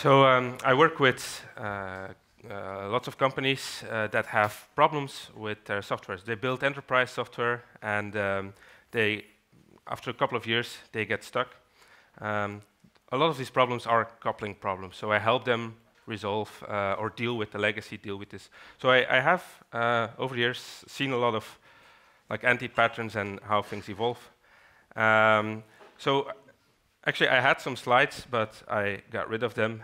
I work with lots of companies that have problems with their software. They build enterprise software, and after a couple of years, they get stuck. A lot of these problems are coupling problems, so I help them resolve or deal with the legacy, deal with this. So I have, over the years, seen a lot of anti-patterns and how things evolve. So actually, I had some slides, but I got rid of them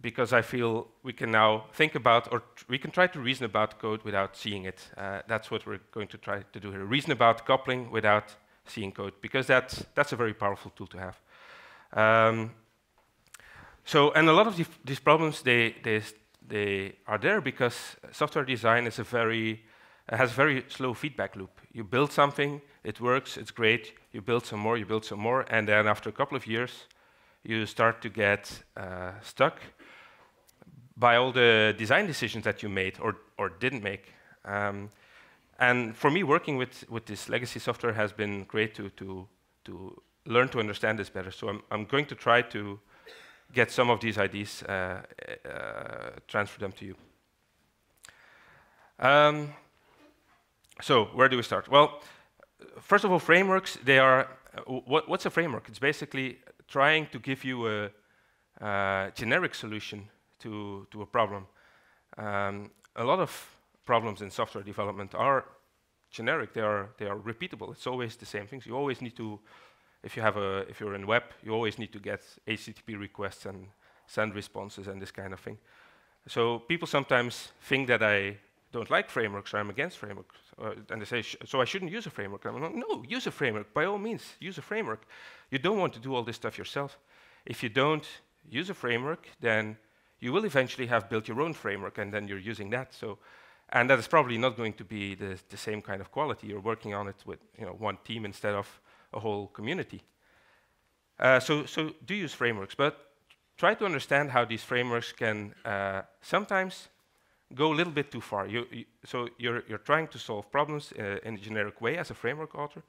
because I feel we can now think about, or we can try to reason about code without seeing it. That's what we're going to try to do here. Reason about coupling without seeing code, because that's a very powerful tool to have. And a lot of these problems, they are there because software design is has a very slow feedback loop. You build something, it works, it's great, you build some more, and then after a couple of years, you start to get stuck by all the design decisions that you made or didn't make. And for me, working with this legacy software has been great to learn to understand this better. So I'm going to try to get some of these ideas, transfer them to you. So where do we start? Well, first of all, frameworks, they are, what's a framework? It's basically trying to give you a generic solution to a problem. A lot of problems in software development are generic. They are repeatable. It's always the same things. You always need to, if you're in web, you always need to get HTTP requests and send responses and this kind of thing. So people sometimes think that I don't like frameworks or I'm against frameworks, and they say, so I shouldn't use a framework. I'm like, no, use a framework. By all means, use a framework. You don't want to do all this stuff yourself. If you don't use a framework, then you will eventually have built your own framework, and then you're using that. And that is probably not going to be the same kind of quality. You're working on it with one team instead of a whole community. So do use frameworks, but try to understand how these frameworks can sometimes go a little bit too far. So you're trying to solve problems in a generic way as a framework author,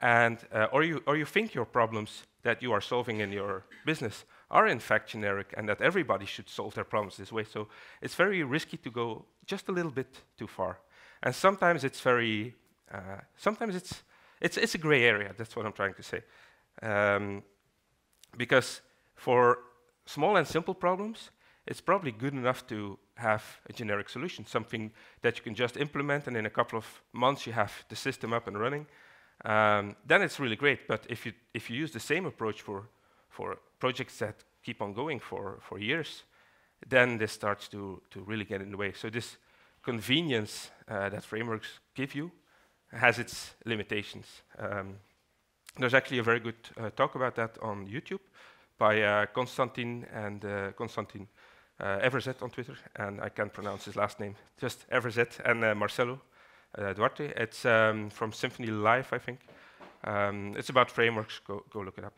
and or you think your problems that you are solving in your business are in fact generic, and that everybody should solve their problems this way. So it's very risky to go just a little bit too far, and sometimes it's very sometimes it's a gray area. That's what I'm trying to say, because for small and simple problems, it's probably good enough to have a generic solution, something that you can just implement, and in a couple of months you have the system up and running. Then it's really great. But if you use the same approach for projects that keep on going for years, then this starts to really get in the way. So this convenience that frameworks give you has its limitations. There's actually a very good talk about that on YouTube by Konstantin and Konstantin Everzet on Twitter, and I can't pronounce his last name, just Everzet, and Marcelo Duarte. It's from Symphony Live, I think. It's about frameworks. Go look it up.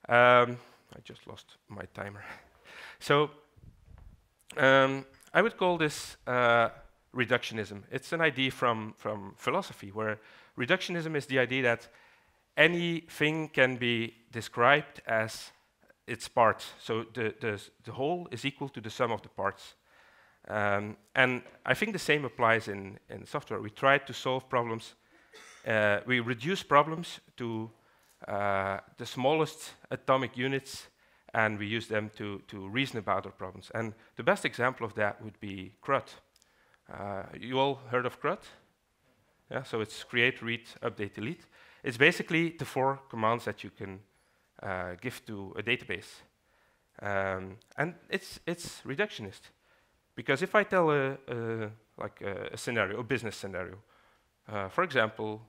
I just lost my timer. So I would call this reductionism. It's an idea from philosophy, where reductionism is the idea that anything can be described as its parts. So the whole is equal to the sum of the parts. And I think the same applies in software. We try to solve problems. We reduce problems to the smallest atomic units, and we use them to reason about our problems. And the best example of that would be Crud. You all heard of Crud? Yeah, so it's create, read, update, delete. It's basically the 4 commands that you can give to a database. And it's reductionist. Because if I tell a scenario, a business scenario, for example,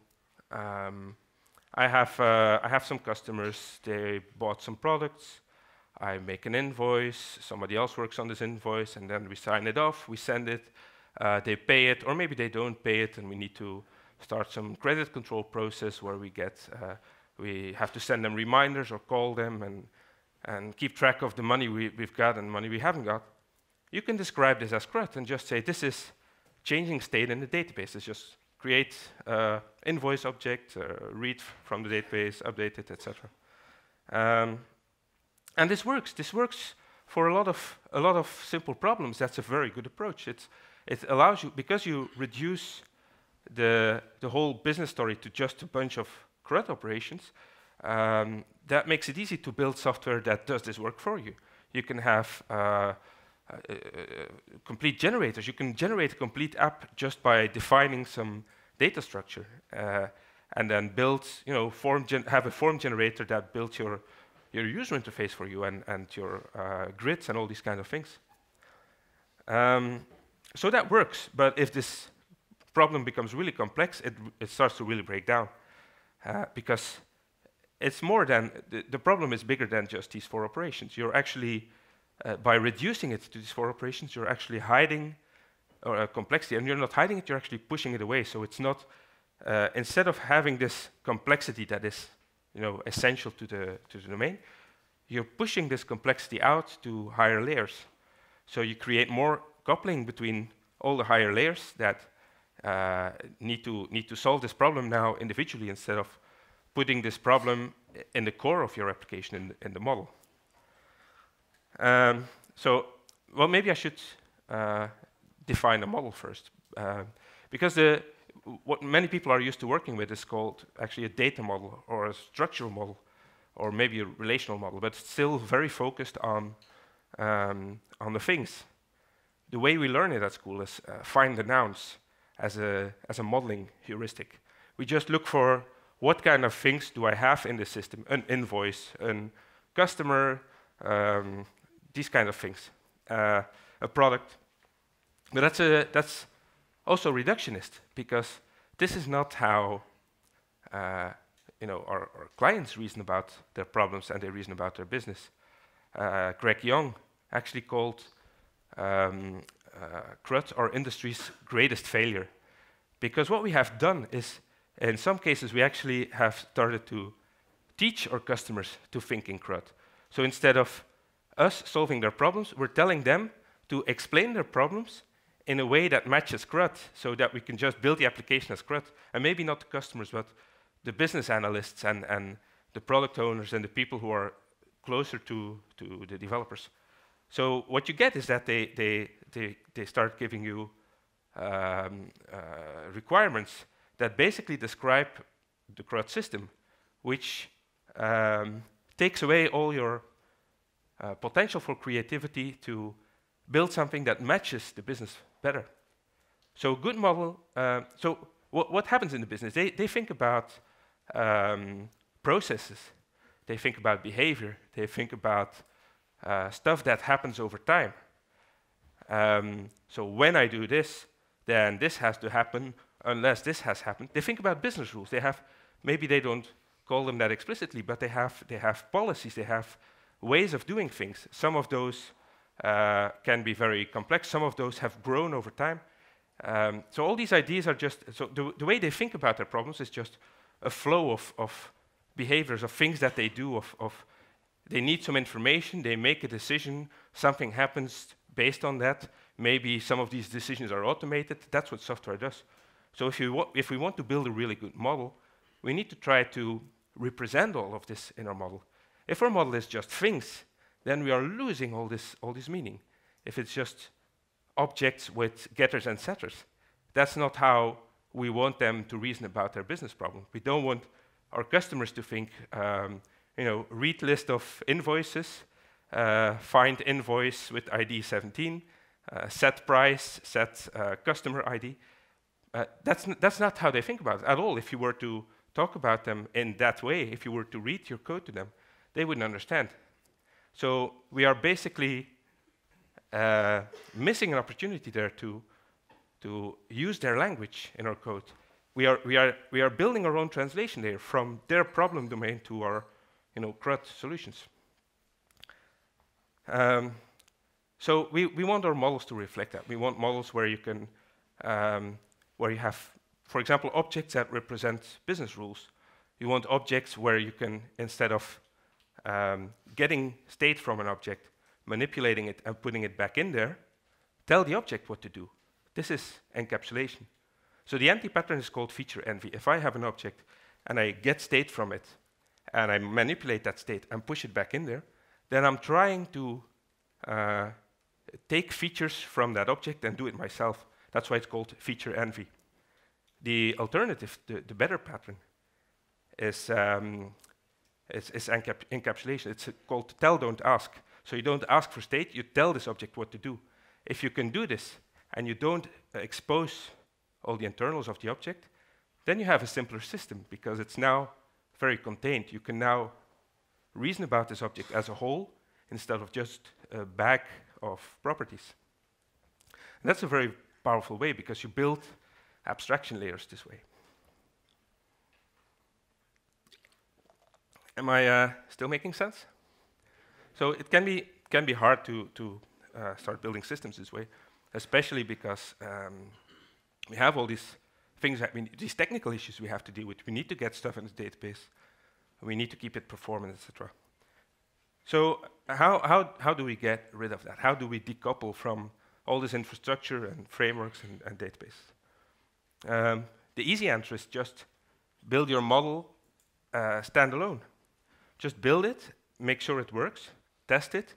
I have some customers, they bought some products, I make an invoice, somebody else works on this invoice, and then we sign it off, we send it, they pay it, or maybe they don't pay it, and we need to start some credit control process where we have to send them reminders or call them and keep track of the money we've got and money we haven't got. You can describe this as Crud and just say this is changing state in the database. It's just create invoice object, read from the database, update it, etc. And this works. This works for a lot of simple problems. That's a very good approach. It allows you, because you reduce the whole business story to just a bunch of CRUD operations, that makes it easy to build software that does this work for you. You can have complete generators. You can generate a complete app just by defining some data structure, and then build, have a form generator that builds your user interface for you and your grids and all these kind of things. So that works, but if this problem becomes really complex, it starts to really break down, because it's more than, the problem is bigger than just these 4 operations. You're actually, by reducing it to these 4 operations, you're actually hiding complexity, and you're not hiding it, you're actually pushing it away. So it's not, instead of having this complexity that is essential to the domain, you're pushing this complexity out to higher layers. So you create more coupling between all the higher layers that need to solve this problem now individually, instead of putting this problem in the core of your application in the model. So, well, maybe I should define a model first, because what many people are used to working with is called actually a data model or a structural model, or maybe a relational model, but it's still very focused on the things. The way we learn it at school is find the nouns as a modeling heuristic. We just look for what kind of things do I have in the system, an invoice, a customer, these kind of things, a product. But that's also reductionist, because this is not how our clients reason about their problems and they reason about their business. Greg Young actually called CRUD our industry's greatest failure, because what we have done is, in some cases, we actually have started to teach our customers to think in CRUD. So instead of us solving their problems, we're telling them to explain their problems in a way that matches CRUD, so that we can just build the application as CRUD. And maybe not the customers, but the business analysts and the product owners and the people who are closer to the developers. So what you get is that they start giving you requirements that basically describe the CRUD system, which takes away all your potential for creativity to build something that matches the business better. So good model, so what happens in the business? They think about processes, they think about behavior, they think about stuff that happens over time. So when I do this, then this has to happen unless this has happened. They think about business rules. They have, maybe they don't call them that explicitly, but they have policies, they have ways of doing things. Some of those can be very complex. Some of those have grown over time. So all these ideas are just, so the way they think about their problems is just a flow of behaviors, of things that they do, they need some information, they make a decision, something happens based on that. Maybe some of these decisions are automated. That's what software does. So if we want to build a really good model, we need to try to represent all of this in our model. If our model is just things, then we are losing all this meaning. If it's just objects with getters and setters, that's not how we want them to reason about their business problem. We don't want our customers to think, read list of invoices, find invoice with ID 17, set price, set customer ID. That's not how they think about it at all. If you were to talk about them in that way, if you were to read your code to them, they wouldn't understand. So we are basically missing an opportunity there to use their language in our code. We are building our own translation layer from their problem domain to our CRUD solutions. So we want our models to reflect that. We want models where you can where you have, for example, objects that represent business rules. You want objects where you can, instead of getting state from an object, manipulating it and putting it back in there, tell the object what to do. This is encapsulation. So the anti-pattern is called feature envy. If I have an object and I get state from it, and I manipulate that state and push it back in there, then I'm trying to take features from that object and do it myself. That's why it's called feature envy. The alternative, the better pattern, is encapsulation. It's called tell, don't ask. So you don't ask for state, you tell this object what to do. If you can do this, and you don't expose all the internals of the object, then you have a simpler system, because it's now very contained. You can now reason about this object as a whole, instead of just a bag of properties. And that's a very powerful way, because you build abstraction layers this way. Am I still making sense? So it can be hard to start building systems this way, especially because we have all these things, these technical issues we have to deal with. We need to get stuff in the database. We need to keep it performant, etc. So how do we get rid of that? How do we decouple from all this infrastructure and frameworks and databases? The easy answer is just build your model standalone. Just build it, make sure it works, test it,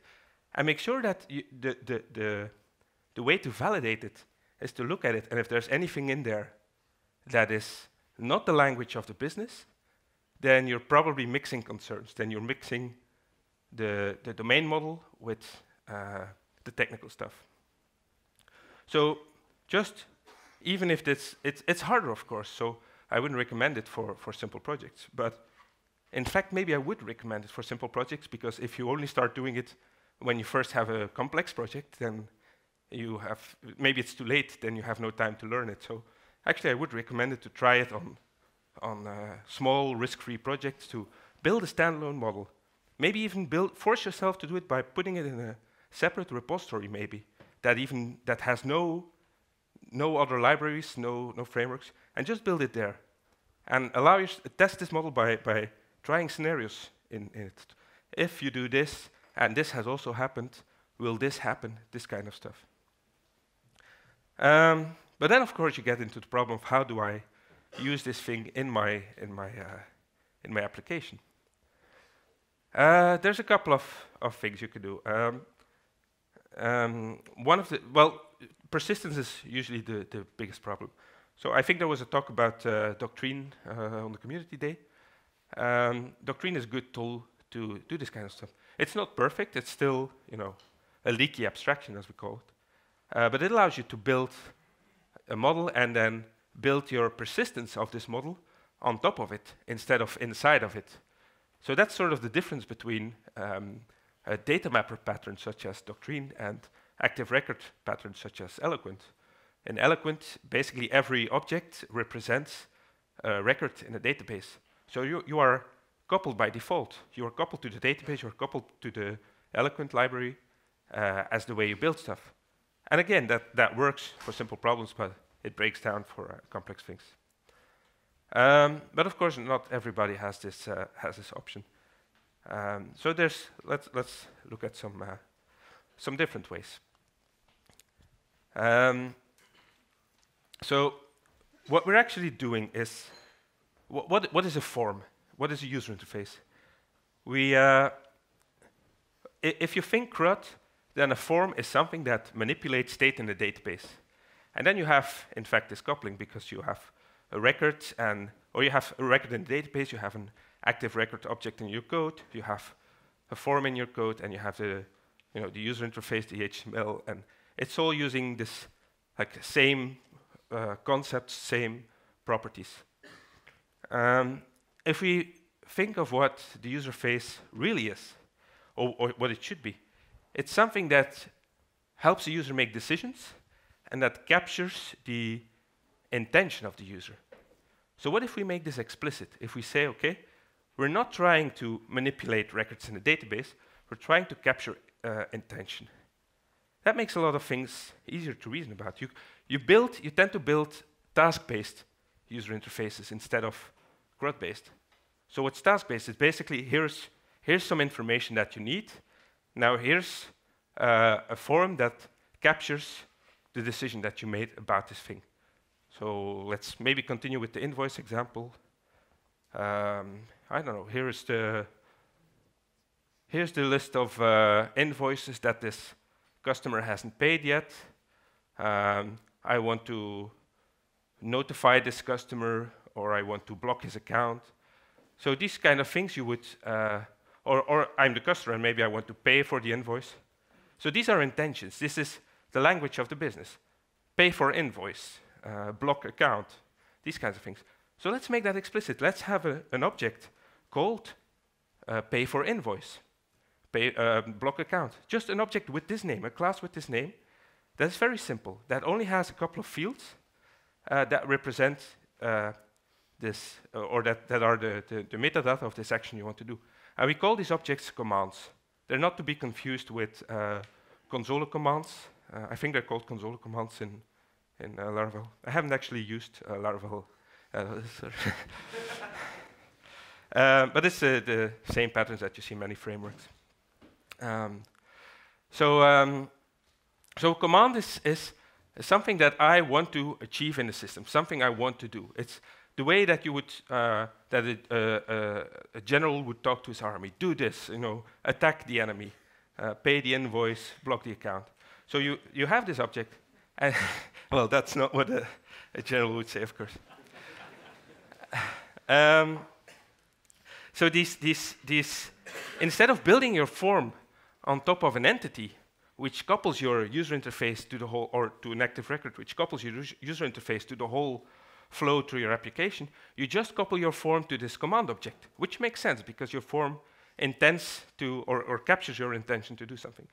and make sure that the way to validate it is to look at it, and if there's anything in there that is not the language of the business, then you're probably mixing concerns. Then you're mixing the domain model with the technical stuff. So just, even if it's harder, of course, so I wouldn't recommend it for simple projects. But in fact, maybe I would recommend it for simple projects, because if you only start doing it when you first have a complex project, then you have, maybe it's too late, then you have no time to learn it. So actually, I would recommend it to try it on small, risk-free projects, to build a standalone model. Maybe even force yourself to do it by putting it in a separate repository, maybe, that has no other libraries, no frameworks, and just build it there. And test this model by trying scenarios in it. If you do this, and this has also happened, will this happen? This kind of stuff. But then, of course, you get into the problem of how do I use this thing in my application. There's a couple of things you could do. Persistence is usually the biggest problem. So I think there was a talk about Doctrine on the community day. Doctrine is a good tool to do this kind of stuff. It's not perfect. It's still, a leaky abstraction, as we call it. But it allows you to build a model and then build your persistence of this model on top of it instead of inside of it. So that's sort of the difference between a data mapper pattern such as Doctrine and active record patterns such as Eloquent. In Eloquent, basically every object represents a record in a database. So you are coupled by default. You are coupled to the database, you are coupled to the Eloquent library as the way you build stuff. And again, that works for simple problems, but it breaks down for complex things. But of course, not everybody has this option. So let's look at some different ways. So what we're actually doing is, what is a form? What is a user interface? If you think Crud, then a form is something that manipulates state in the database. And then you have, in fact, this coupling, because you have a record, or you have a record in the database, you have an active record object in your code, you have a form in your code, and you have the user interface, the HTML, and it's all using this same concepts, same properties. If we think of what the user face really is, or what it should be, it's something that helps the user make decisions and that captures the intention of the user. So what if we make this explicit? If we say, okay, we're not trying to manipulate records in the database, we're trying to capture intention. That makes a lot of things easier to reason about. You tend to build task-based user interfaces instead of Crud-based. So what's task-based is basically, here's some information that you need. Now here's a form that captures the decision that you made about this thing. So let's maybe continue with the invoice example. I don't know, here is the here's the list of invoices that this customer hasn't paid yet. I want to notify this customer, or I want to block his account. So these kind of things you would, or I'm the customer and maybe I want to pay for the invoice. So these are intentions. This is the language of the business. Pay for invoice, block account, these kinds of things. So let's make that explicit. Let's have an object called pay for invoice, block account. Just an object with this name, a class with this name. That's very simple. That only has a couple of fields that represent this, or that are the metadata of this action you want to do. And we call these objects commands. They're not to be confused with console commands. I think they're called console commands in Laravel. I haven't actually used Laravel. But it's the same patterns that you see in many frameworks. So command is something that I want to achieve in the system, something I want to do. It's the way that you would a general would talk to his army. Do this, attack the enemy, pay the invoice, block the account. So you have this object, and well, that's not what a general would say, of course. So these instead of building your form on top of an entity, which couples your user interface to the whole, or to an active record, which couples your user interface to the whole flow through your application, you just couple your form to this command object, which makes sense because your form intends to, or captures your intention to do something.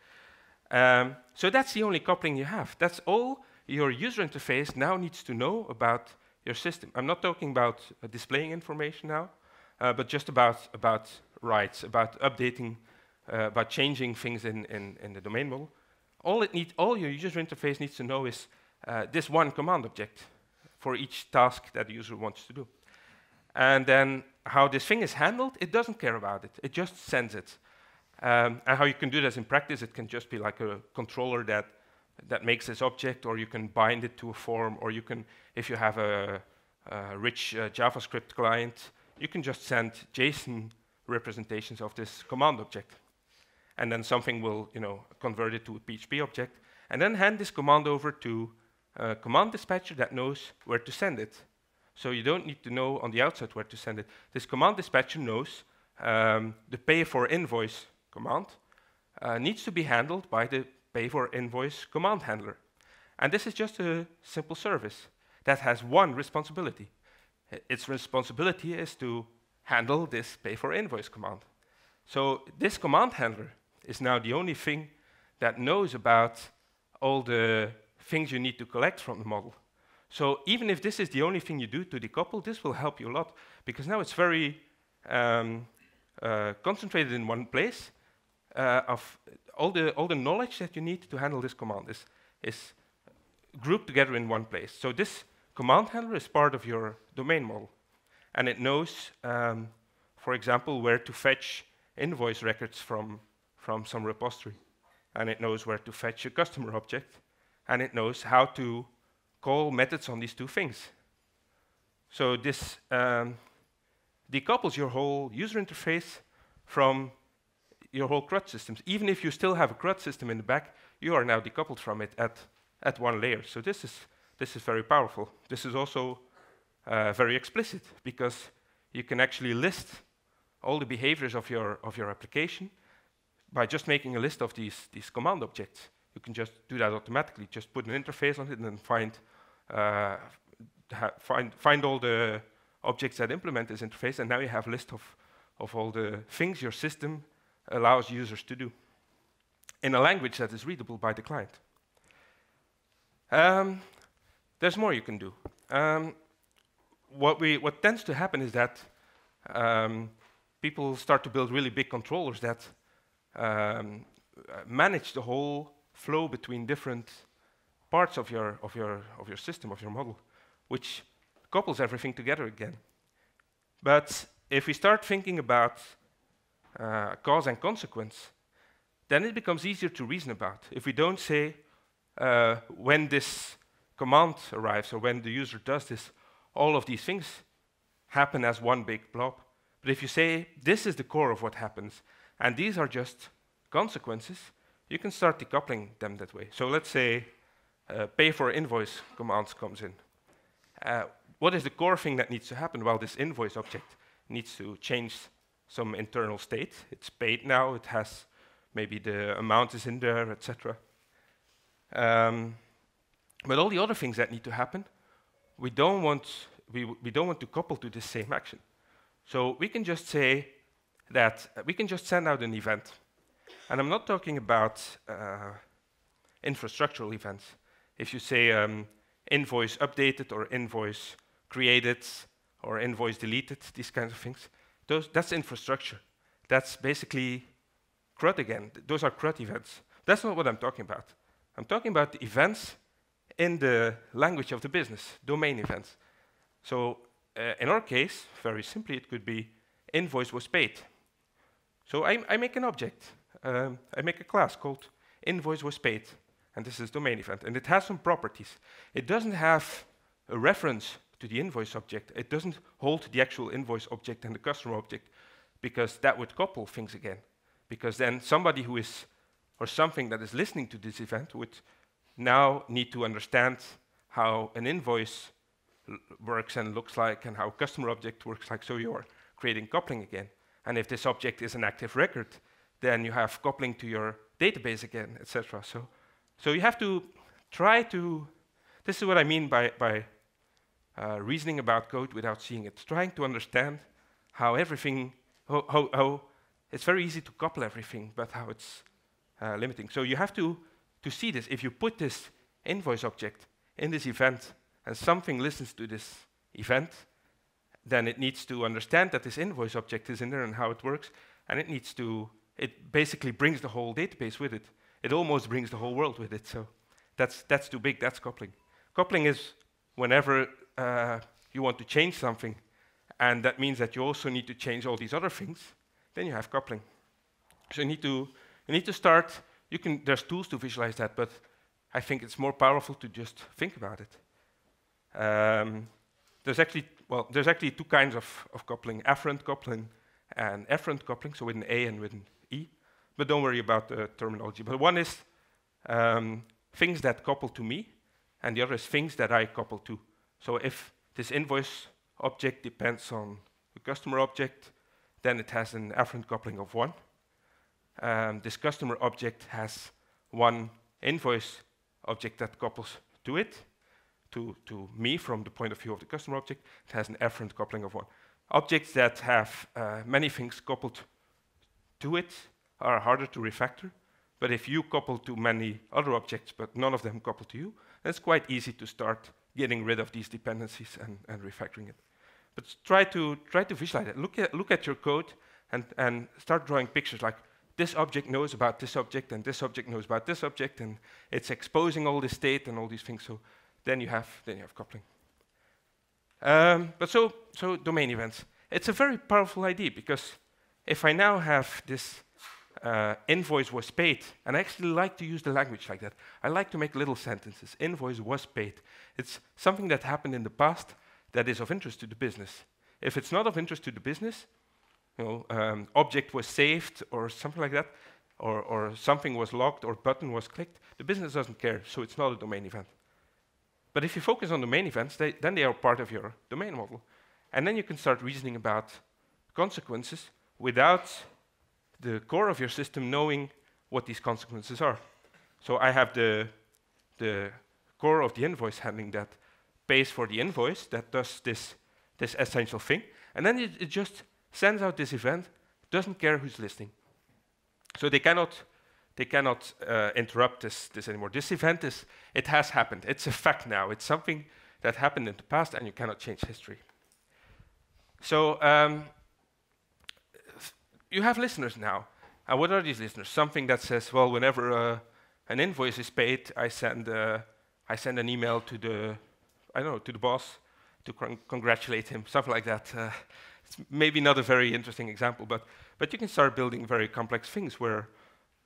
So that's the only coupling you have. That's all your user interface now needs to know about your system. I'm not talking about displaying information now, but just about rights, about updating, about changing things in the domain model. All your user interface needs to know is this one command object for each task that the user wants to do. And then how this thing is handled, it doesn't care about it. It just sends it. And how you can do this in practice, it can just be like a controller that makes this object, or you can bind it to a form, or you can, if you have a rich JavaScript client, you can just send JSON representations of this command object. And then something will, convert it to a PHP object, and then hand this command over to a command dispatcher that knows where to send it. So you don't need to know on the outset where to send it. This command dispatcher knows the pay for invoice command needs to be handled by the pay for invoice command handler. And this is just a simple service that has one responsibility. Its responsibility is to handle this pay for invoice command. So this command handler is now the only thing that knows about all the things you need to collect from the model. So even if this is the only thing you do to decouple, this will help you a lot, because now it's very concentrated in one place. Of all the knowledge that you need to handle this command is grouped together in one place. So this command handler is part of your domain model, and it knows, for example, where to fetch invoice records from some repository, and it knows where to fetch a customer object, and it knows how to call methods on these two things. So this decouples your whole user interface from your whole Crud systems. Even if you still have a Crud system in the back, you are now decoupled from it at one layer. So this is very powerful. This is also very explicit, because you can actually list all the behaviors of your application by just making a list of these command objects. You can just do that automatically. Just put an interface on it and then find all the objects that implement this interface, and now you have a list of all the things your system allows users to do in a language that is readable by the client. There's more you can do. What tends to happen is that people start to build really big controllers that manage the whole flow between different parts of your system, of your model, which couples everything together again. But if we start thinking about cause and consequence, then it becomes easier to reason about. If we don't say when this command arrives or when the user does this, all of these things happen as one big blob. But if you say, this is the core of what happens, and these are just consequences, you can start decoupling them that way. So let's say pay for invoice commands comes in. What is the core thing that needs to happen? Well, this invoice object needs to change some internal state. It's paid now, it has maybe the amount is in there, etc. But all the other things that need to happen, we don't want to couple to the same action. So we can just say that we can just send out an event. And I'm not talking about infrastructural events. If you say invoice updated or invoice created or invoice deleted, these kinds of things, that's infrastructure. That's basically Crud again. Those are Crud events. That's not what I'm talking about. I'm talking about the events in the language of the business, domain events. So in our case, very simply, it could be invoice was paid. So I make an object. I make a class called invoice was paid. And this is domain event. And it has some properties. It doesn't have a reference to the invoice object. It doesn't hold the actual invoice object and the customer object, because that would couple things again. Because then somebody who is, or something that is listening to this event would now need to understand how an invoice works and looks like, and how customer object works like. So you're creating coupling again. And if this object is an active record, then you have coupling to your database again, etc. So you have to try to, this is what I mean by reasoning about code without seeing it. Trying to understand how everything, how it's very easy to couple everything, but how it's limiting. So you have to see this. If you put this invoice object in this event and something listens to this event, then it needs to understand that this invoice object is in there and how it works, and it basically brings the whole database with it. It almost brings the whole world with it. So that's too big, that's coupling. Coupling is whenever you want to change something, and that means that you also need to change all these other things, then you have coupling. So you need to start, there's tools to visualize that, but I think it's more powerful to just think about it. There's actually two kinds of coupling, Efferent Coupling and Efferent Coupling, so with an A and with an E. But don't worry about the terminology. But one is things that couple to me, and the other is things that I couple to. So if this invoice object depends on the customer object, then it has an efferent coupling of 1. This customer object has one invoice object that couples to it, to me from the point of view of the customer object. It has an efferent coupling of 1. Objects that have many things coupled to it are harder to refactor. But if you couple to many other objects, but none of them couple to you, then it's quite easy to start getting rid of these dependencies and refactoring it. But try to visualize it. Look at your code and start drawing pictures like this object knows about this object, and this object knows about this object, and it's exposing all this state and all these things. So then you have coupling. But so domain events. It's a very powerful idea, because if I now have this invoice was paid, and I actually like to use the language like that. I like to make little sentences. Invoice was paid. It's something that happened in the past that is of interest to the business. If it's not of interest to the business, object was saved or something like that, or something was logged or button was clicked, the business doesn't care, so it's not a domain event. But if you focus on domain events, then they are part of your domain model. And then you can start reasoning about consequences without the core of your system knowing what these consequences are. So I have the core of the invoice handling that pays for the invoice, that does this essential thing, and then it just sends out this event, doesn't care who's listening. So they cannot interrupt this anymore. This event it has happened. It's a fact now. It's something that happened in the past, and you cannot change history. So you have listeners now. And what are these listeners? Something that says, well, whenever an invoice is paid, I send an email to the boss to congratulate him, something like that. It's maybe not a very interesting example, but you can start building very complex things where,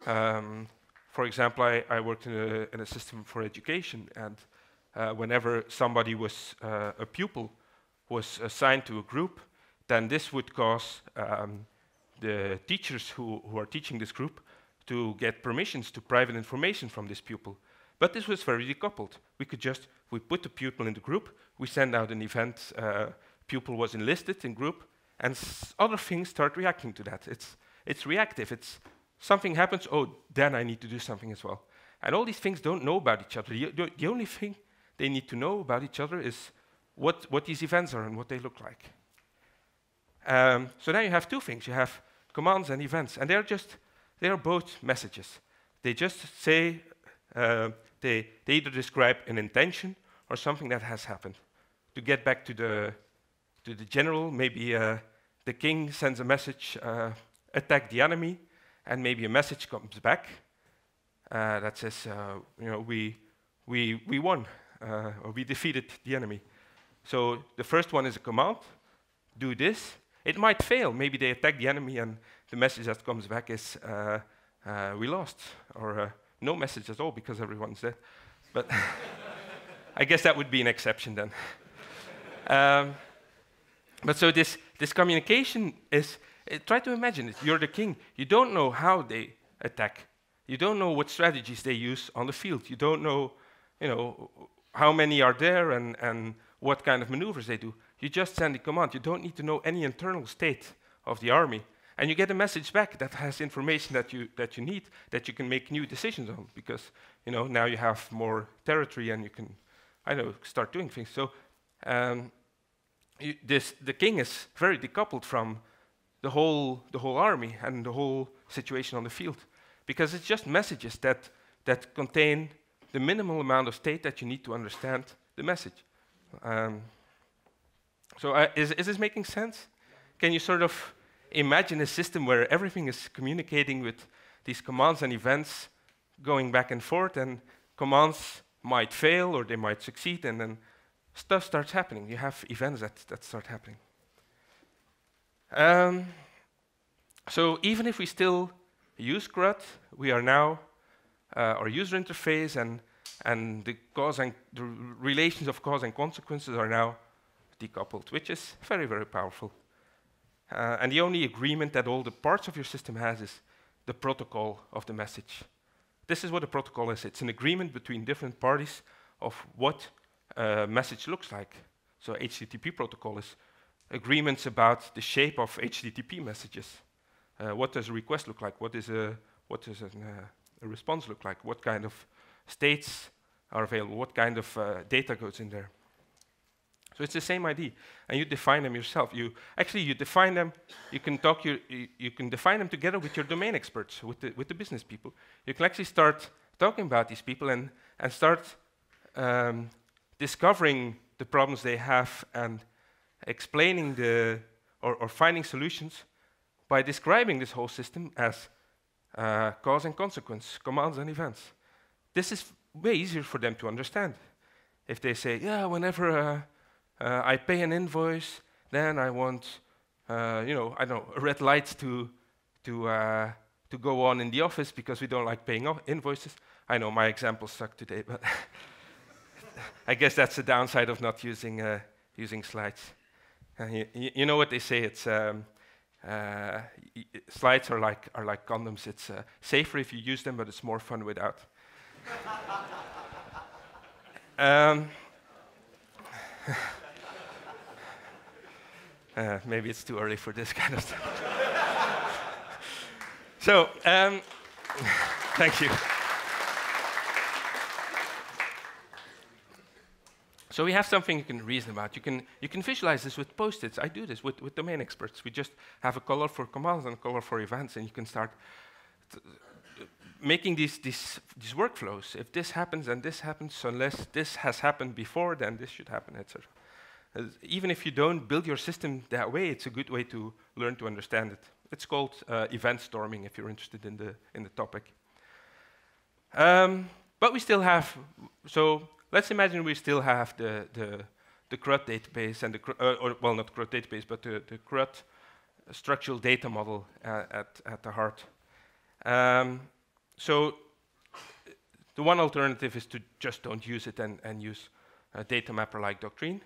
for example, I worked in a system for education, and whenever somebody was a pupil was assigned to a group, then this would cause the teachers who are teaching this group to get permissions to private information from this pupil. But this was very decoupled. We put the pupil in the group, we send out an event, pupil was enlisted in group, and other things start reacting to that. It's reactive. It's something happens, oh, then I need to do something as well. And all these things don't know about each other. The only thing they need to know about each other is what these events are and what they look like. So now you have two things. You have commands and events, and they are both messages. They just say, they either describe an intention or something that has happened. To get back to the general, maybe the king sends a message, attack the enemy, and maybe a message comes back that says, we won, or we defeated the enemy. So the first one is a command, do this. It might fail. Maybe they attack the enemy, and the message that comes back is, we lost, or no message at all because everyone's dead. But I guess that would be an exception then. But so this communication is, try to imagine it. You're the king. You don't know how they attack. You don't know what strategies they use on the field. You don't know, how many are there and what kind of maneuvers they do. You just send a command. You don't need to know any internal state of the army. And you get a message back that has information that you need, that you can make new decisions on, because now you have more territory and you can, start doing things. So the king is very decoupled from the whole army and the whole situation on the field, because it's just messages that contain the minimal amount of state that you need to understand the message. So is this making sense? Can you sort of imagine a system where everything is communicating with these commands and events going back and forth, and commands might fail or they might succeed, and then stuff starts happening. You have events that start happening. So even if we still use Crud, we are now, our user interface and the relations of cause and consequences are now decoupled, which is very, very powerful. And the only agreement that all the parts of your system has is the protocol of the message. This is what a protocol is. It's an agreement between different parties of what a message looks like. So HTTP protocol is agreements about the shape of HTTP messages. What does a request look like? What does a response look like? What kind of states are available? What kind of data goes in there? So it's the same idea, and you define them yourself. You define them. You can define them together with your domain experts, with the business people. You can actually start talking about these people and start discovering the problems they have and explaining or finding solutions by describing this whole system as cause and consequence, commands and events. This is way easier for them to understand. If they say, yeah, whenever I pay an invoice, then I want, I don't know, red lights to go on in the office because we don't like paying invoices. I know my examples suck today, but I guess that's the downside of not using slides. You know what they say? It's slides are like condoms. It's safer if you use them, but it's more fun without. Maybe it's too early for this kind of stuff. So, thank you. So we have something you can reason about. You can visualize this with post-its. I do this with domain experts. We just have a color for commands and a color for events, and you can start making these workflows. If this happens and this happens, unless this has happened before, then this should happen, etc. Even if you don't build your system that way, it's a good way to learn to understand it. It's called event storming, if you're interested in the topic. But we still have, so let's imagine we still have the Crud database and well, not Crud database, but the Crud structural data model at the heart. So the one alternative is to just don't use it and use a data mapper like Doctrine.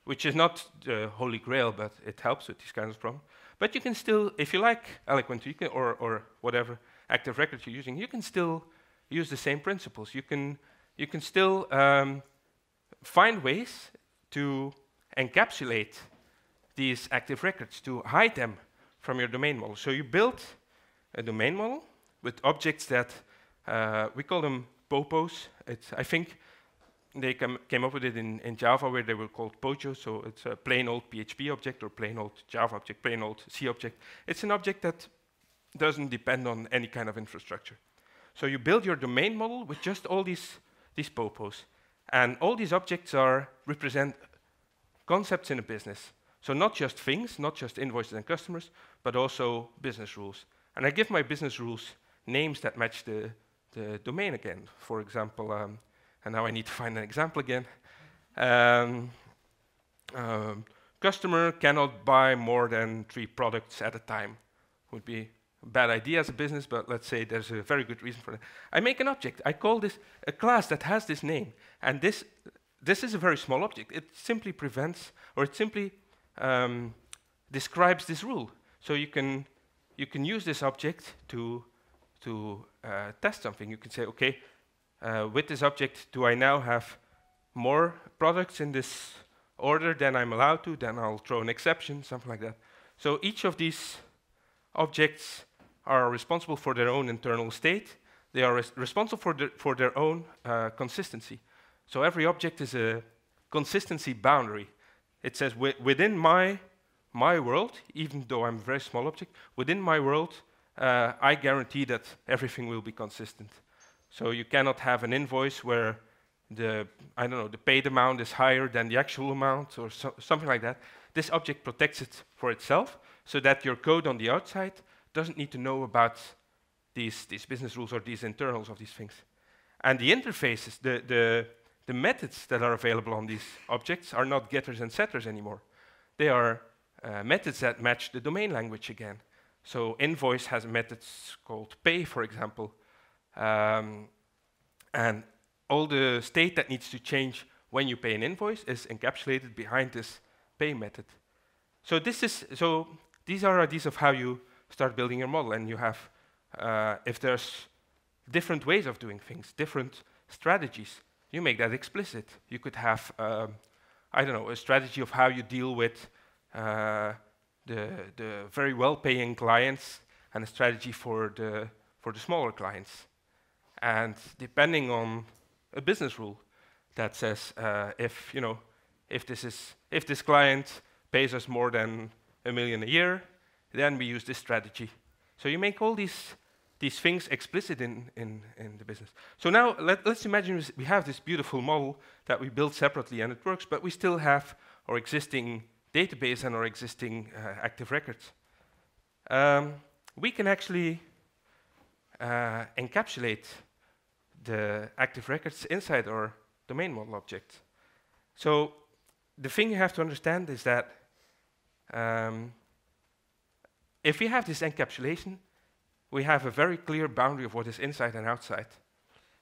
which is not the holy grail, but it helps with these kinds of problems. But you can still, if you like Eloquent, you can, or whatever active record you're using, you can still use the same principles. You can still find ways to encapsulate these active records, to hide them from your domain model. So you build a domain model with objects that we call them popos. I think they came up with it in Java, where they were called pojos. So it's a plain old PHP object or plain old Java object, plain old C object. It's an object that doesn't depend on any kind of infrastructure. So you build your domain model with just all these popos. And all these objects represent concepts in a business. So not just things, not just invoices and customers, but also business rules. And I give my business rules names that match the domain again. For example, and now I need to find an example again. Customer cannot buy more than 3 products at a time. Would be a bad idea as a business, but let's say there's a very good reason for that. I make an object. I call this a class that has this name. And this is a very small object. It simply prevents, or it simply describes this rule. So you can use this object to test something. You can say, okay, with this object, do I now have more products in this order than I'm allowed to? Then I'll throw an exception, something like that. So each of these objects are responsible for their own internal state. They are responsible for their own consistency. So every object is a consistency boundary. It says within my world, even though I'm a very small object, within my world, I guarantee that everything will be consistent. So you cannot have an invoice where the paid amount is higher than the actual amount or something like that. This object protects it for itself so that your code on the outside doesn't need to know about these business rules or these internals of these things. And the interfaces, the methods that are available on these objects are not getters and setters anymore. They are methods that match the domain language again. So invoice has methods called pay, for example. And all the state that needs to change when you pay an invoice is encapsulated behind this pay method. So these are ideas of how you start building your model. And you have, if there's different ways of doing things, different strategies, you make that explicit. You could have, a strategy of how you deal with the very well-paying clients and a strategy for the smaller clients. And depending on a business rule that says if this client pays us more than $1 million a year, then we use this strategy. So you make all these things explicit in the business. So now let's imagine we have this beautiful model that we built separately and it works, but we still have our existing database and our existing active records. We can actually encapsulate the active records inside our domain model object. So the thing you have to understand is that if we have this encapsulation, we have a very clear boundary of what is inside and outside.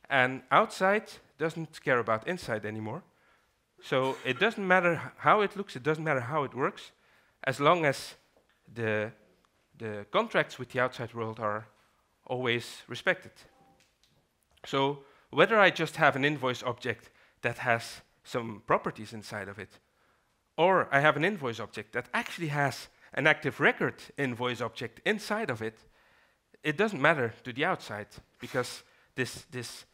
And outside doesn't care about inside anymore. So it doesn't matter how it looks, it doesn't matter how it works, as long as the contracts with the outside world are always respected. So whether I just have an invoice object that has some properties inside of it, or I have an invoice object that actually has an active record invoice object inside of it, it doesn't matter to the outside, because this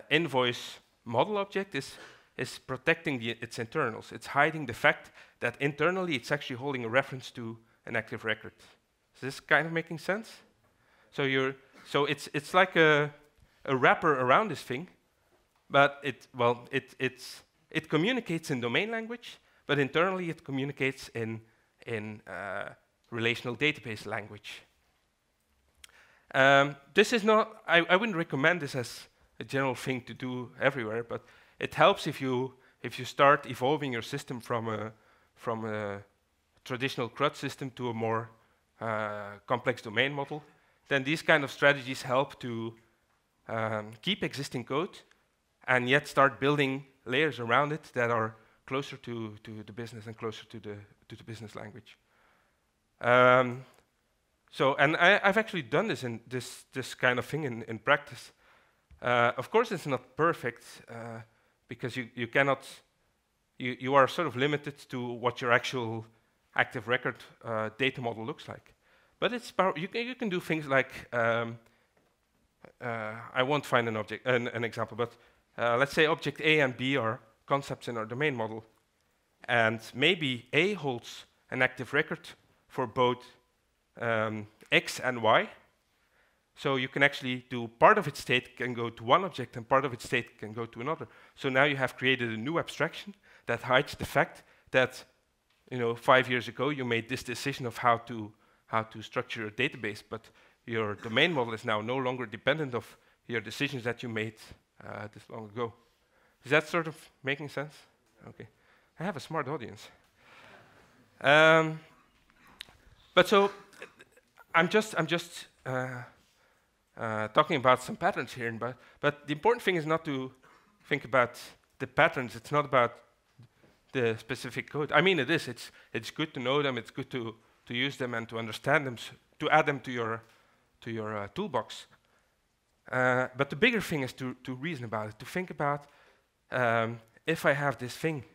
invoice model object is protecting its internals. It's hiding the fact that internally it's actually holding a reference to an active record. Is this kind of making sense? So it's like a wrapper around this thing, but it communicates in domain language, but internally it communicates in relational database language. This is not, I wouldn't recommend this as a general thing to do everywhere, but it helps if you start evolving your system from a traditional Crud system to a more complex domain model. Then these kind of strategies help to keep existing code and yet start building layers around it that are closer to the business and closer to the business language. So, and I've actually done this in this kind of thing in practice. Of course, it's not perfect because you cannot. You are sort of limited to what your actual active record data model looks like. But it's you can do things like I won't find an example, but let's say object A and B are concepts in our domain model, and maybe A holds an active record for both X and Y. So you can actually do part of its state can go to one object and part of its state can go to another. So now you have created a new abstraction that hides the fact that 5 years ago you made this decision of how to structure your database, but your domain model is now no longer dependent of your decisions that you made this long ago. Is that sort of making sense? Okay. I have a smart audience. But so I'm just talking about some patterns here, but the important thing is not to think about the patterns. It's not about the specific code. I mean, it is. It's good to know them. It's good to use them and to understand them, to add them to your toolbox. But the bigger thing is to reason about it, to think about if I have this thing,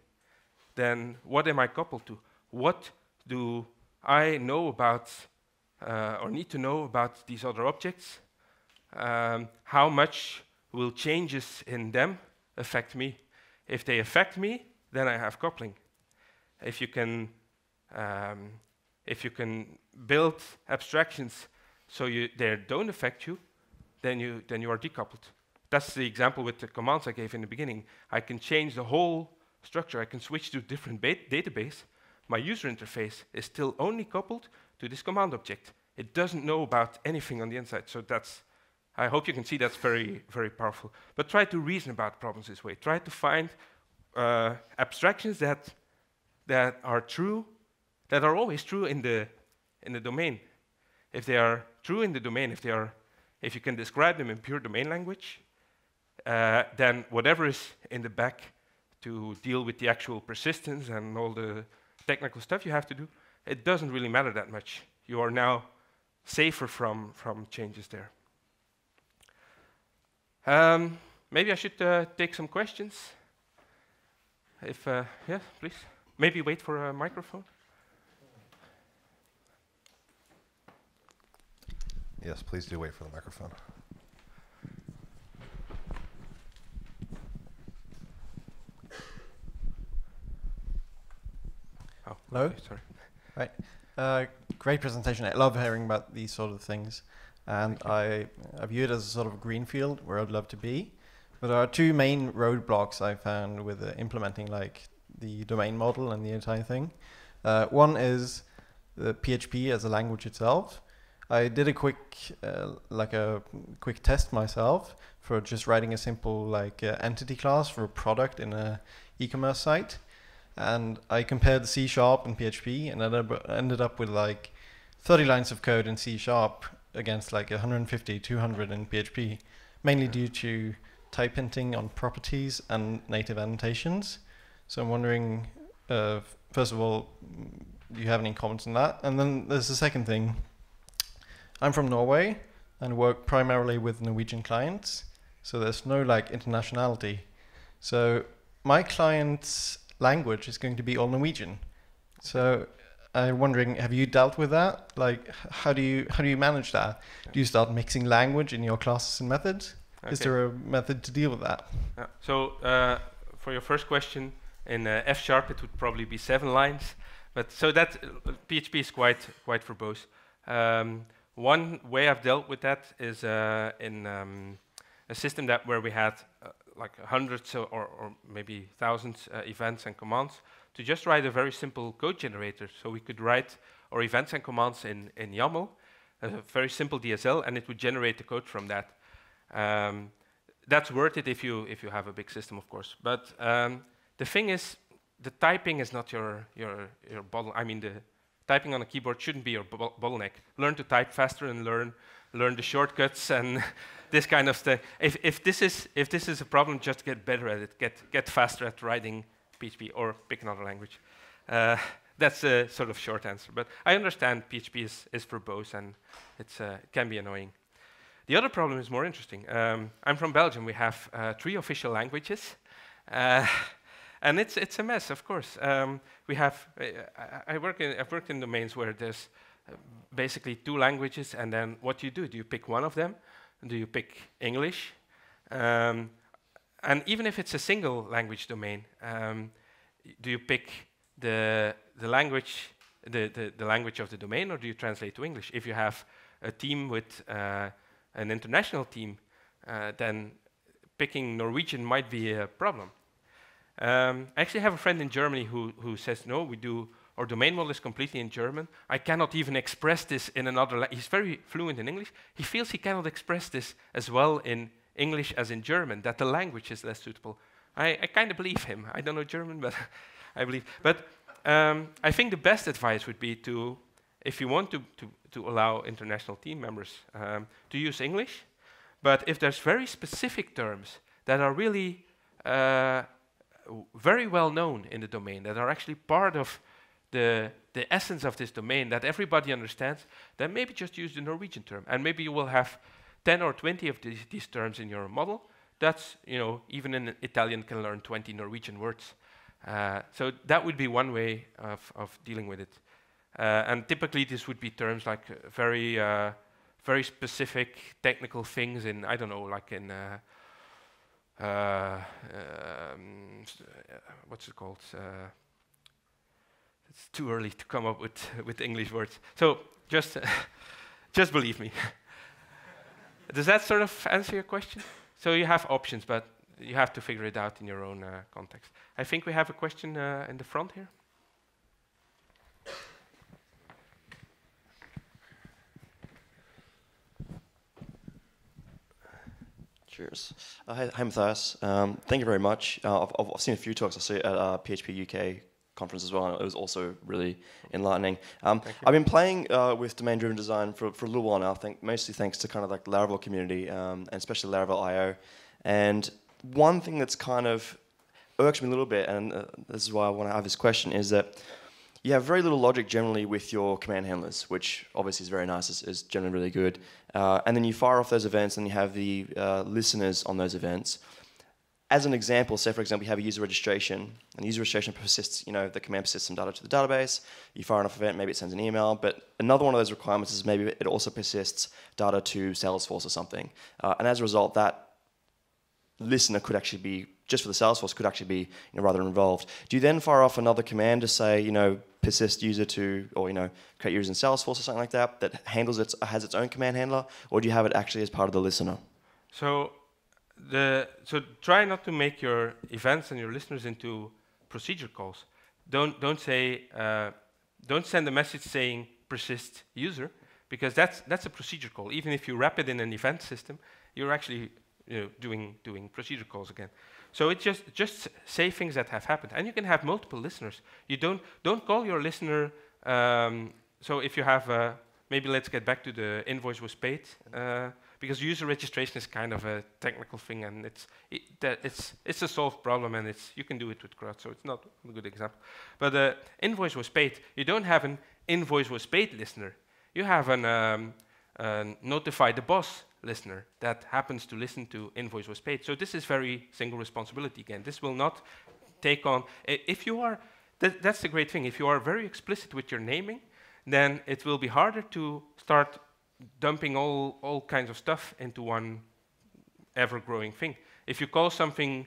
then what am I coupled to? What do I know about or need to know about these other objects? How much will changes in them affect me? If they affect me, then I have coupling. If you can build abstractions so they don't affect you, then you are decoupled. That's the example with the commands I gave in the beginning. I can change the whole structure. I can switch to a different database. My user interface is still only coupled to this command object. It doesn't know about anything on the inside. So I hope you can see that's very, very powerful. But try to reason about problems this way. Try to find abstractions that are true, that are always true in the domain. If they are true in the domain, if you can describe them in pure domain language, then whatever is in the back to deal with the actual persistence and all the technical stuff you have to do, it doesn't really matter that much. You are now safer from changes there. Maybe I should take some questions. Yeah, please. Maybe wait for a microphone. Yes, please do wait for the microphone. Oh, hello. okay, sorry. Right. Great presentation. I love hearing about these sort of things, and I view it as a sort of greenfield where I'd love to be. But there are two main roadblocks I found with implementing like the domain model and the entire thing. One is the PHP as a language itself. I did a quick test myself for just writing a simple entity class for a product in a e-commerce site, and I compared C# and PHP, and ended up with like 30 lines of code in C# against like 150, 200 in PHP, mainly due to type hinting on properties and native annotations. So I'm wondering, first of all, do you have any comments on that? And then there's the second thing. I'm from Norway and work primarily with Norwegian clients, so there's no like internationality. So my client's language is going to be all Norwegian. So I'm wondering, have you dealt with that? Like, how do you manage that? Do you start mixing language in your classes and methods? Okay. Is there a method to deal with that? Yeah. So for your first question, in F# it would probably be 7 lines, but so that PHP is quite verbose. One way I've dealt with that is in a system where we had like hundreds or maybe thousands events and commands, to just write a very simple code generator. So we could write our events and commands in YAML, a very simple DSL, and it would generate the code from that. That's worth it if you have a big system, of course. But the thing is, the typing is not your bottleneck. I mean, the typing on a keyboard shouldn't be your bottleneck. Learn to type faster and learn the shortcuts and this kind of stuff. If this is a problem, just get better at it. Get faster at writing PHP or pick another language. That's a sort of short answer, but I understand PHP is verbose and it can be annoying. The other problem is more interesting. I'm from Belgium. We have 3 official languages, and it's a mess, of course. We have I've worked in domains where there's basically 2 languages, and then what do? Do you pick one of them? Do you pick English? And even if it's a single language domain, do you pick the language of the domain, or do you translate to English? If you have a team with an international team, then picking Norwegian might be a problem. I actually have a friend in Germany who says, no, our domain model is completely in German. I cannot even express this in another language. He's very fluent in English. He feels he cannot express this as well in English as in German, that the language is less suitable. I kind of believe him. I don't know German, but I believe. But I think the best advice would be if you want to allow international team members to use English, but if there's very specific terms that are really very well known in the domain, that are actually part of the essence of this domain, that everybody understands, then maybe just use the Norwegian term, and maybe you will have 10 or 20 of these terms in your model. That's, even an Italian can learn 20 Norwegian words. So that would be one way of dealing with it. And typically this would be terms like very specific technical things in, I don't know, like in, what's it called? It's too early to come up with English words. So just believe me. Does that sort of answer your question? So you have options, but you have to figure it out in your own context. I think we have a question in the front here. Cheers. Hi, Mathias. Thank you very much. I've seen a few talks. I see it at PHP UK conference as well, and it was also really enlightening. I've been playing with domain-driven design for a little while now, I think mostly thanks to kind of like the Laravel community, and especially Laravel IO. And one thing that's kind of irks me a little bit, and this is why I want to have this question, is that you have very little logic generally with your command handlers, which obviously is very nice, is generally really good. And then you fire off those events, and you have the listeners on those events. As an example, say for example you have a user registration, and user registration persists, the command persists some data to the database, you fire off an event, maybe it sends an email, but another one of those requirements is maybe it also persists data to Salesforce or something. And as a result, that listener could actually be, just for the Salesforce, could actually be rather involved. Do you then fire off another command to say, persist user to, or create users in Salesforce or something like that, that has its own command handler, or do you have it actually as part of the listener? So try not to make your events and your listeners into procedure calls. Don't send a message saying persist user, because that's a procedure call. Even if you wrap it in an event system, you're actually doing procedure calls again. So it's just say things that have happened, and you can have multiple listeners. You don't call your listener. So if you have maybe let's get back to the invoice was paid. Because user registration is kind of a technical thing, and it's a solved problem, and you can do it with Crud, so it's not a good example. But invoice was paid. You don't have an invoice was paid listener. You have an notify the boss listener that happens to listen to invoice was paid. So this is very single responsibility again. This will not take on. If you are, that's the great thing. If you are very explicit with your naming, then it will be harder to start dumping all kinds of stuff into one ever-growing thing. If you call something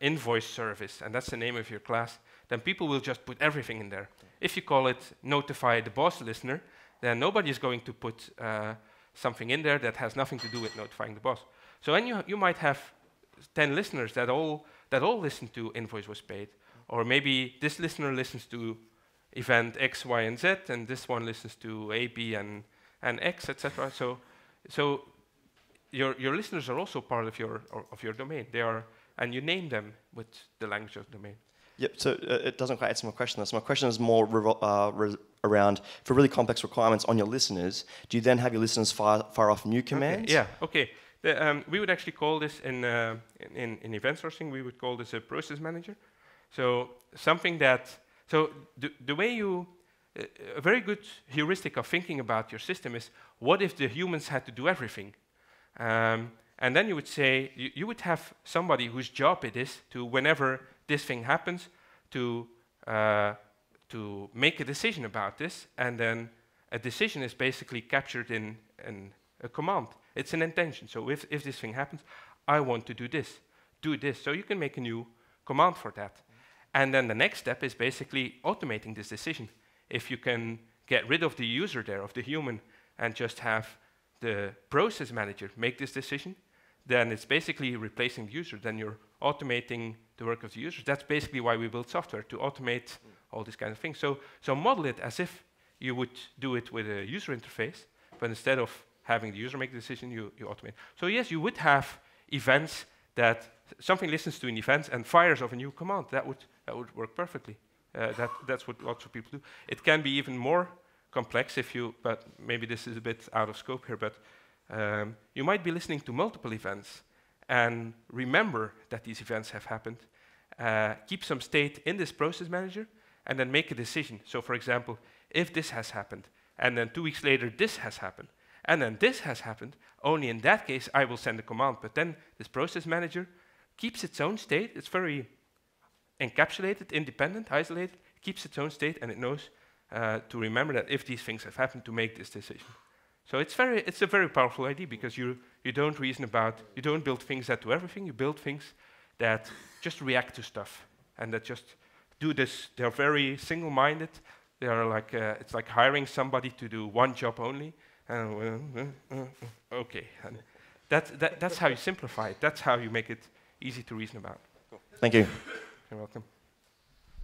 invoice service, and that's the name of your class, then people will just put everything in there. If you call it notify the boss listener, then nobody is going to put something in there that has nothing to do with notifying the boss. So then you might have 10 listeners that all listen to invoice was paid, or maybe this listener listens to event X, Y, and Z, and this one listens to A, B, and X, etc. So your listeners are also part of your domain. They are, and you name them with the language of the domain. Yep. So it doesn't quite answer my question. So my question is more around for really complex requirements on your listeners. Do you then have your listeners fire off new commands? Okay. We would actually call this in event sourcing. We would call this a process manager. So something that, so the way you, a very good heuristic of thinking about your system is, what if the humans had to do everything? And then you would say, you would have somebody whose job it is to, whenever this thing happens, to make a decision about this, and then a decision is basically captured in a command. It's an intention. So if this thing happens, I want to do this. So you can make a new command for that. And then the next step is basically automating this decision. If you can get rid of the user there, of the human, and just have the process manager make this decision, then it's basically replacing the user. Then you're automating the work of the user. That's basically why we build software, to automate all these kinds of things. So model it as if you would do it with a user interface, but instead of having the user make the decision, you automate. So yes, you would have events that something listens to an event and fires off a new command. That would work perfectly. That's what lots of people do. It can be even more complex if you, but maybe this is a bit out of scope here, but you might be listening to multiple events and remember that these events have happened, keep some state in this process manager, and then make a decision. So for example, if this has happened, and then 2 weeks later this has happened, and then this has happened, only in that case I will send a command. But then this process manager keeps its own state. It's very encapsulated, independent, isolated, keeps its own state, and it knows to remember that if these things have happened, to make this decision. So it's a very powerful idea, because you don't reason about, you don't build things that do everything, you build things that just react to stuff, and that just do this. They're very single-minded. They are like, it's like hiring somebody to do one job only, and okay. And that's how you simplify it. That's how you make it easy to reason about. Cool. Thank you. You're welcome.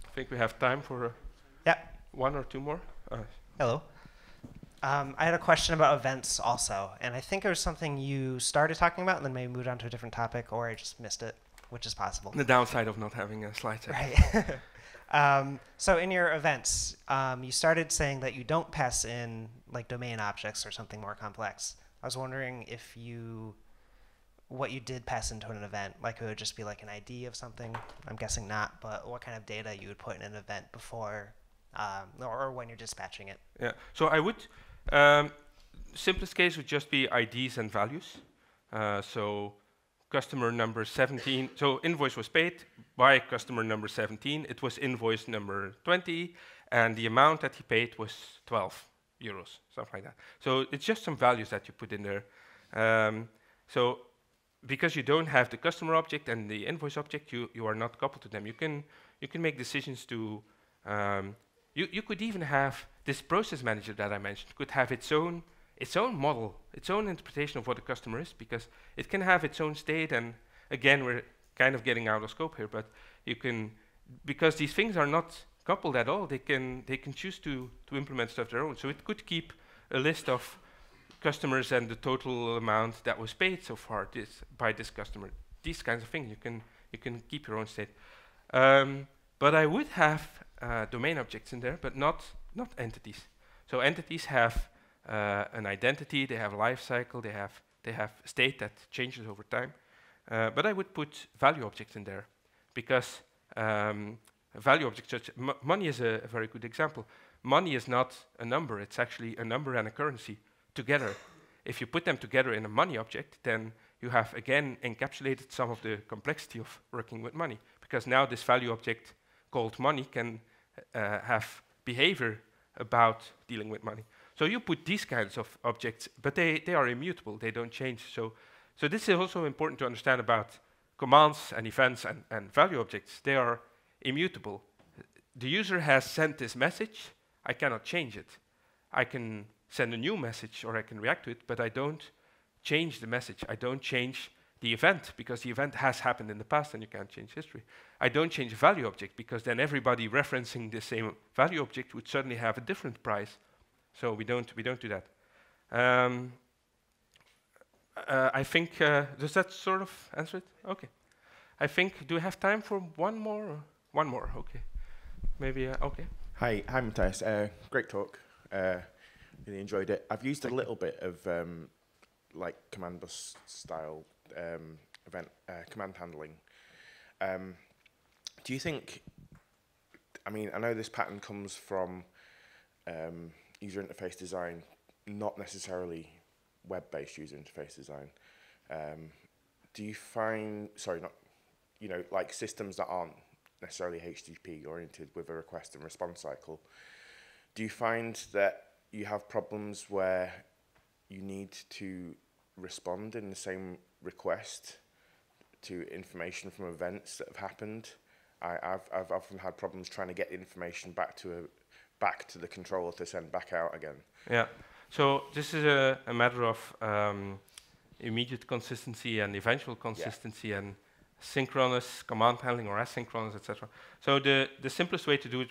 I think we have time for one or two more. Hello. I had a question about events also, and I think it was something you started talking about and then maybe moved on to a different topic, or I just missed it, which is possible. The downside of not having a slide set. Right. So in your events, you started saying that you don't pass in like domain objects or something more complex. I was wondering if what you did pass into an event, like it would just be like an ID of something. I'm guessing not, but what kind of data you would put in an event before, or when you're dispatching it. Yeah. So I would, simplest case would just be IDs and values. So customer number 17, so invoice was paid by customer number 17. It was invoice number 20, and the amount that he paid was 12 euros, something like that. So it's just some values that you put in there. So because you don't have the customer object and the invoice object, you are not coupled to them. You can make decisions to, you could even have this process manager that I mentioned could have its own model, its own interpretation of what a customer is, because it can have its own state. And again, we're kind of getting out of scope here, but you can, because these things are not coupled at all, they can choose to implement stuff their own. So it could keep a list of customers and the total amount that was paid so far by this customer. These kinds of things you can keep your own state. But I would have domain objects in there, but not entities. So entities have an identity, they have a life cycle, they have state that changes over time. But I would put value objects in there, because value objects, such money is a very good example. Money is not a number, it's actually a number and a currency together. If you put them together in a money object, then you have again encapsulated some of the complexity of working with money, because now this value object called money can have behavior about dealing with money. So you put these kinds of objects, but they are immutable, they don't change. So this is also important to understand about commands and events and value objects. They are immutable. The user has sent this message, I cannot change it. I can send a new message or I can react to it, but I don't change the message. I don't change the event, because the event has happened in the past and you can't change history. I don't change a value object, because then everybody referencing the same value object would suddenly have a different price. So we don't do that. I think, does that sort of answer it? Okay. I think, do we have time for one more? Or one more, okay. Maybe, okay. Hi, Mathias. Great talk. Really enjoyed it. I've used a little bit of like command bus style event command handling. Do you think I mean, I know this pattern comes from user interface design, not necessarily web-based user interface design. Do you find, sorry, not, you know, like systems that aren't necessarily HTTP oriented with a request and response cycle, do you find that you have problems where you need to respond in the same request to information from events that have happened? I've often had problems trying to get information back to the controller to send back out again. Yeah. So this is a matter of immediate consistency and eventual consistency and synchronous command handling or asynchronous, etc. So the simplest way to do it,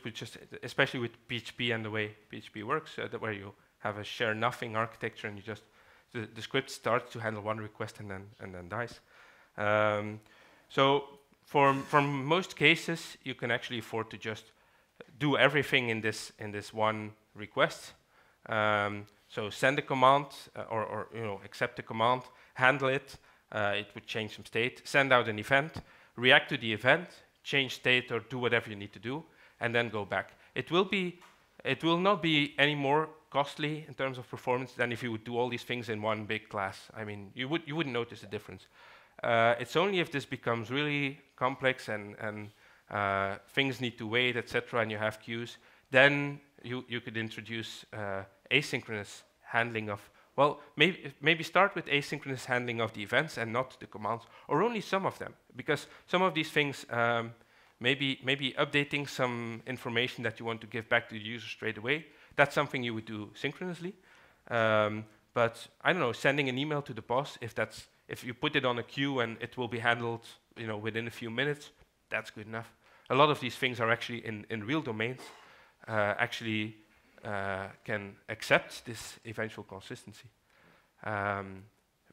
especially with PHP and the way PHP works, where you have a share nothing architecture and you just the script starts to handle one request and then dies. So for most cases, you can actually afford to just do everything in this one request. So send a command or accept a command, handle it. It would change some state, send out an event, react to the event, change state or do whatever you need to do, and then go back. It will not be any more costly in terms of performance than if you would do all these things in one big class. I mean, you wouldn't notice a difference. It's only if this becomes really complex and things need to wait, etc., and you have queues, then you could introduce asynchronous handling of, well, maybe start with asynchronous handling of the events and not the commands, or only some of them, because some of these things, maybe updating some information that you want to give back to the user straight away, that's something you would do synchronously. But I don't know, sending an email to the boss, if you put it on a queue and it will be handled, within a few minutes, that's good enough. A lot of these things are actually in real domains, can accept this eventual consistency,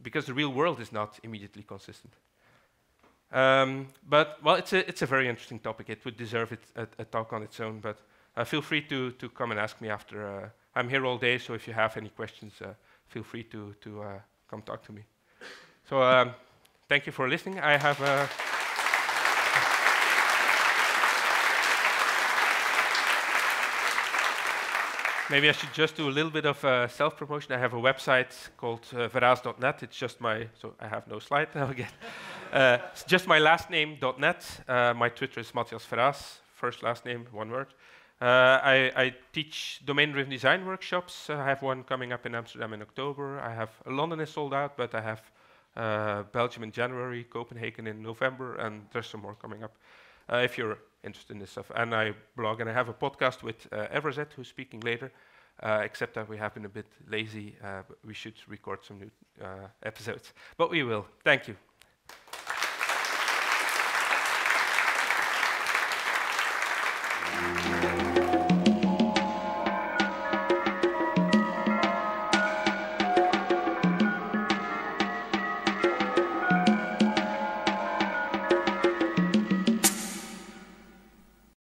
because the real world is not immediately consistent. But well, it's a very interesting topic. It would deserve a talk on its own. But feel free to come and ask me after. I'm here all day, so if you have any questions, feel free to come talk to me. So thank you for listening. I have. Maybe I should just do a little bit of self-promotion. I have a website called Verraes.net. It's just so I have no slide now again. It's just my last name, .net. My Twitter is Mathias Verraes, first, last name, one word. I teach domain-driven design workshops. I have one coming up in Amsterdam in October. London is sold out, but I have Belgium in January, Copenhagen in November, and there's some more coming up. If you're interested in this stuff. And I blog, and I have a podcast with Verraes, who's speaking later, except that we have been a bit lazy. But we should record some new episodes. But we will. Thank you.